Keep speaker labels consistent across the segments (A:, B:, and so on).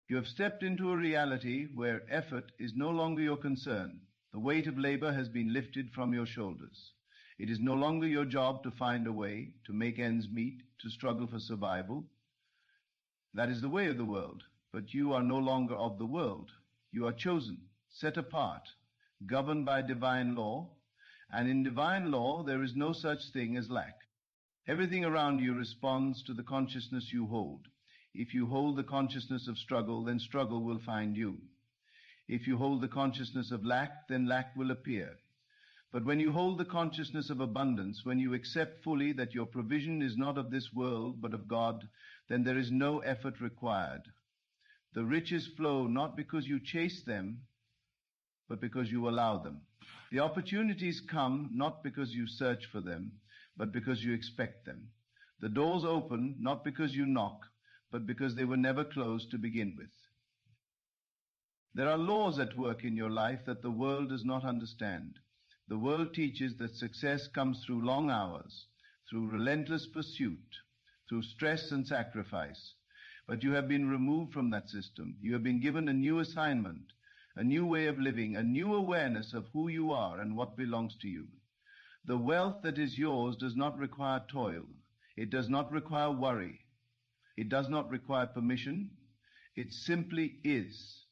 A: You have stepped into a reality where effort is no longer your concern. The weight of labor has been lifted from your shoulders. It is no longer your job to find a way, to make ends meet, to struggle for survival. That is the way of the world, but you are no longer of the world. You are chosen, set apart, governed by divine law, and in divine law there is no such thing as lack. Everything around you responds to the consciousness you hold. If you hold the consciousness of struggle, then struggle will find you. If you hold the consciousness of lack, then lack will appear. But when you hold the consciousness of abundance, when you accept fully that your provision is not of this world but of God, then there is no effort required. The riches flow not because you chase them, but because you allow them. The opportunities come not because you search for them, but because you expect them. The doors open not because you knock, but because they were never closed to begin with. There are laws at work in your life that the world does not understand. The world teaches that success comes through long hours, through relentless pursuit, through stress and sacrifice. But you have been removed from that system. You have been given a new assignment, a new way of living, a new awareness of who you are and what belongs to you. The wealth that is yours does not require toil. It does not require worry. It does not require permission. It simply is.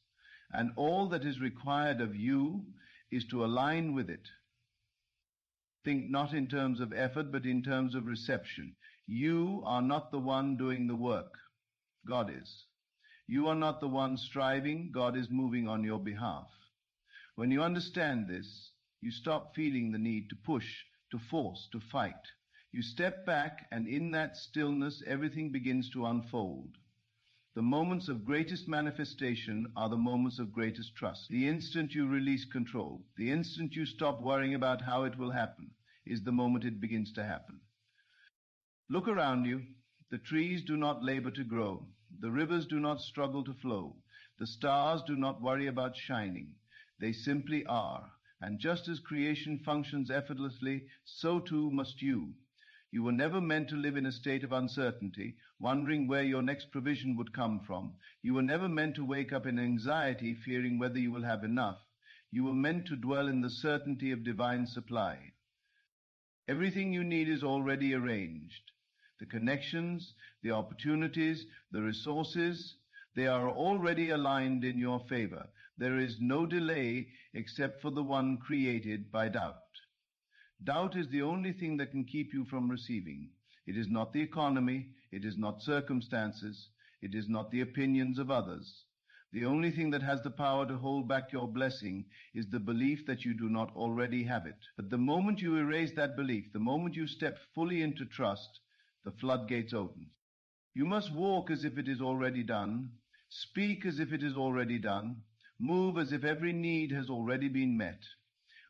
A: And all that is required of you is to align with it. Think not in terms of effort, but in terms of reception. You are not the one doing the work. God is. You are not the one striving. God is moving on your behalf. When you understand this, you stop feeling the need to push, to force, to fight. You step back, and in that stillness, everything begins to unfold. The moments of greatest manifestation are the moments of greatest trust. The instant you release control, the instant you stop worrying about how it will happen, is the moment it begins to happen. Look around you. The trees do not labor to grow. The rivers do not struggle to flow. The stars do not worry about shining. They simply are. And just as creation functions effortlessly, so too must you. You were never meant to live in a state of uncertainty, wondering where your next provision would come from. You were never meant to wake up in anxiety, fearing whether you will have enough. You were meant to dwell in the certainty of divine supply. Everything you need is already arranged. The connections, the opportunities, the resources, they are already aligned in your favor. There is no delay except for the one created by doubt. Doubt is the only thing that can keep you from receiving. It is not the economy, it is not circumstances, it is not the opinions of others. The only thing that has the power to hold back your blessing is the belief that you do not already have it. But the moment you erase that belief, the moment you step fully into trust, the floodgates open. You must walk as if it is already done, speak as if it is already done, move as if every need has already been met.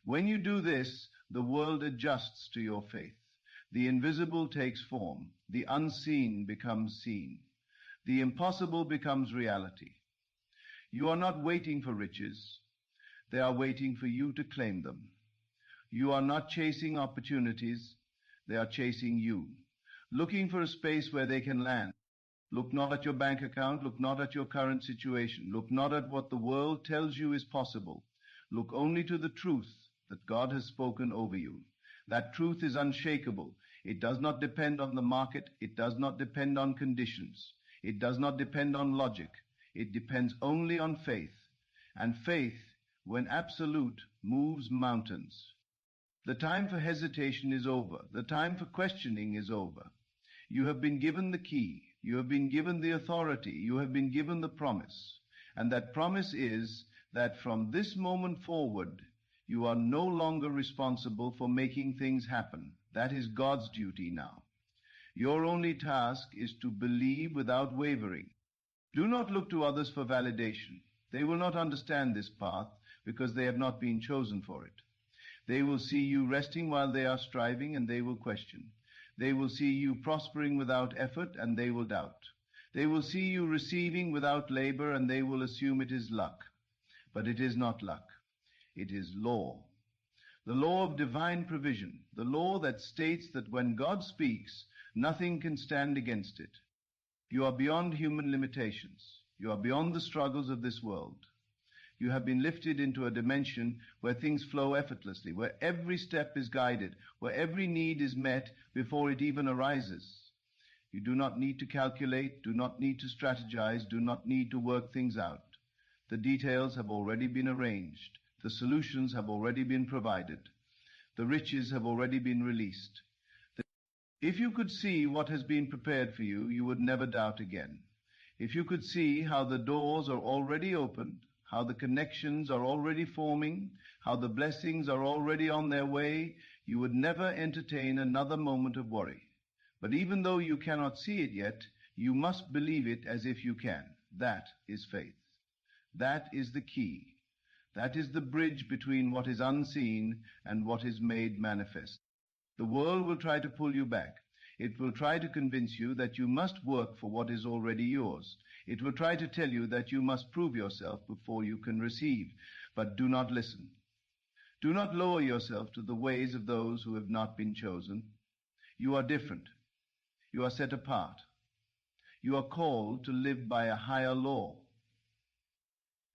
A: When you do this, the world adjusts to your faith. The invisible takes form. The unseen becomes seen. The impossible becomes reality. You are not waiting for riches. They are waiting for you to claim them. You are not chasing opportunities. They are chasing you, looking for a space where they can land. Look not at your bank account. Look not at your current situation. Look not at what the world tells you is possible. Look only to the truth that God has spoken over you. That truth is unshakable. It does not depend on the market. It does not depend on conditions. It does not depend on logic. It depends only on faith. And faith, when absolute, moves mountains. The time for hesitation is over. The time for questioning is over. You have been given the key. You have been given the authority. You have been given the promise. And that promise is that from this moment forward, you are no longer responsible for making things happen. That is God's duty now. Your only task is to believe without wavering. Do not look to others for validation. They will not understand this path because they have not been chosen for it. They will see you resting while they are striving, and they will question. They will see you prospering without effort, and they will doubt. They will see you receiving without labor, and they will assume it is luck. But it is not luck. It is law. The law of divine provision, the law that states that when God speaks, nothing can stand against it. You are beyond human limitations. You are beyond the struggles of this world. You have been lifted into a dimension where things flow effortlessly, where every step is guided, where every need is met before it even arises. You do not need to calculate, do not need to strategize, do not need to work things out. The details have already been arranged. The solutions have already been provided. The riches have already been released. If you could see what has been prepared for you, you would never doubt again. If you could see how the doors are already opened, how the connections are already forming, how the blessings are already on their way, you would never entertain another moment of worry. But even though you cannot see it yet, you must believe it as if you can. That is faith. That is the key. That is the bridge between what is unseen and what is made manifest. The world will try to pull you back. It will try to convince you that you must work for what is already yours. It will try to tell you that you must prove yourself before you can receive. But do not listen. Do not lower yourself to the ways of those who have not been chosen. You are different. You are set apart. You are called to live by a higher law.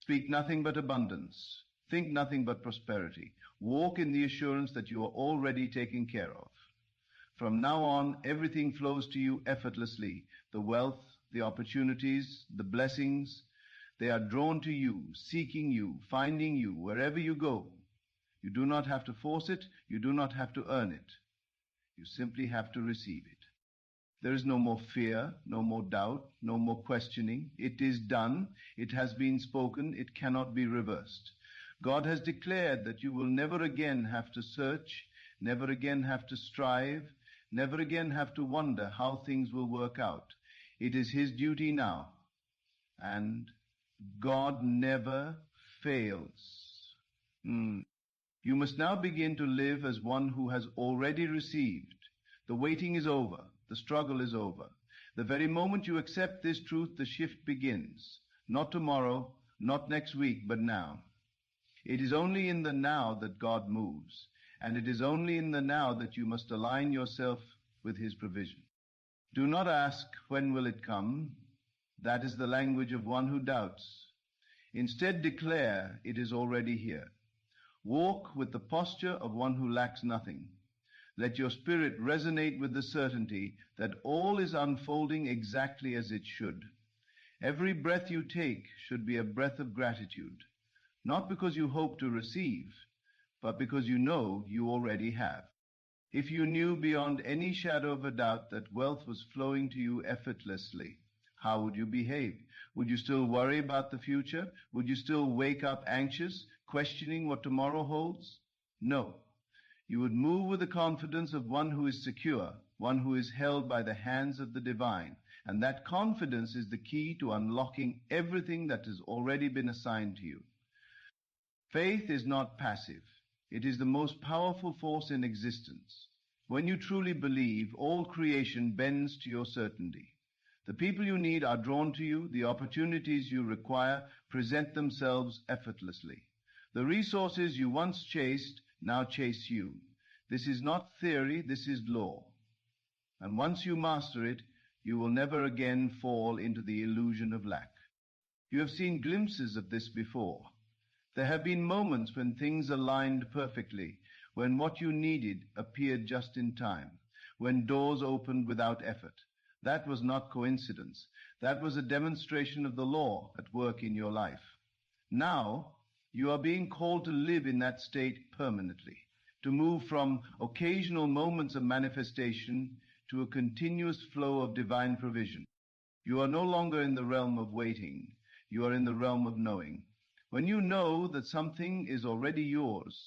A: Speak nothing but abundance. Think nothing but prosperity. Walk in the assurance that you are already taken care of. From now on, everything flows to you effortlessly. The wealth, the opportunities, the blessings, they are drawn to you, seeking you, finding you wherever you go. You do not have to force it. You do not have to earn it. You simply have to receive it. There is no more fear, no more doubt, no more questioning. It is done. It has been spoken. It cannot be reversed. God has declared that you will never again have to search, never again have to strive, never again have to wonder how things will work out. It is His duty now. And God never fails. You must now begin to live as one who has already received. The waiting is over. The struggle is over. The very moment you accept this truth, the shift begins. Not tomorrow, not next week, but now. It is only in the now that God moves, and it is only in the now that you must align yourself with His provision. Do not ask, when will it come? That is the language of one who doubts. Instead, declare, it is already here. Walk with the posture of one who lacks nothing. Let your spirit resonate with the certainty that all is unfolding exactly as it should. Every breath you take should be a breath of gratitude, not because you hope to receive, but because you know you already have. If you knew beyond any shadow of a doubt that wealth was flowing to you effortlessly, how would you behave? Would you still worry about the future? Would you still wake up anxious, questioning what tomorrow holds? No. You would move with the confidence of one who is secure, one who is held by the hands of the divine. And that confidence is the key to unlocking everything that has already been assigned to you. Faith is not passive. It is the most powerful force in existence. When you truly believe, all creation bends to your certainty. The people you need are drawn to you. The opportunities you require present themselves effortlessly. The resources you once chased now chase you. This is not theory, this is law. And once you master it, you will never again fall into the illusion of lack. You have seen glimpses of this before. There have been moments when things aligned perfectly, when what you needed appeared just in time, when doors opened without effort. That was not coincidence. That was a demonstration of the law at work in your life. Now, you are being called to live in that state permanently, to move from occasional moments of manifestation to a continuous flow of divine provision. You are no longer in the realm of waiting. You are in the realm of knowing. When you know that something is already yours,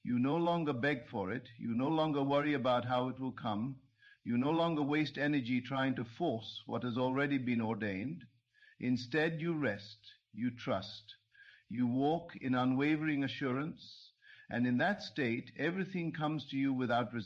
A: you no longer beg for it. You no longer worry about how it will come. You no longer waste energy trying to force what has already been ordained. Instead, you rest, you trust. You walk in unwavering assurance, and in that state, everything comes to you without resistance.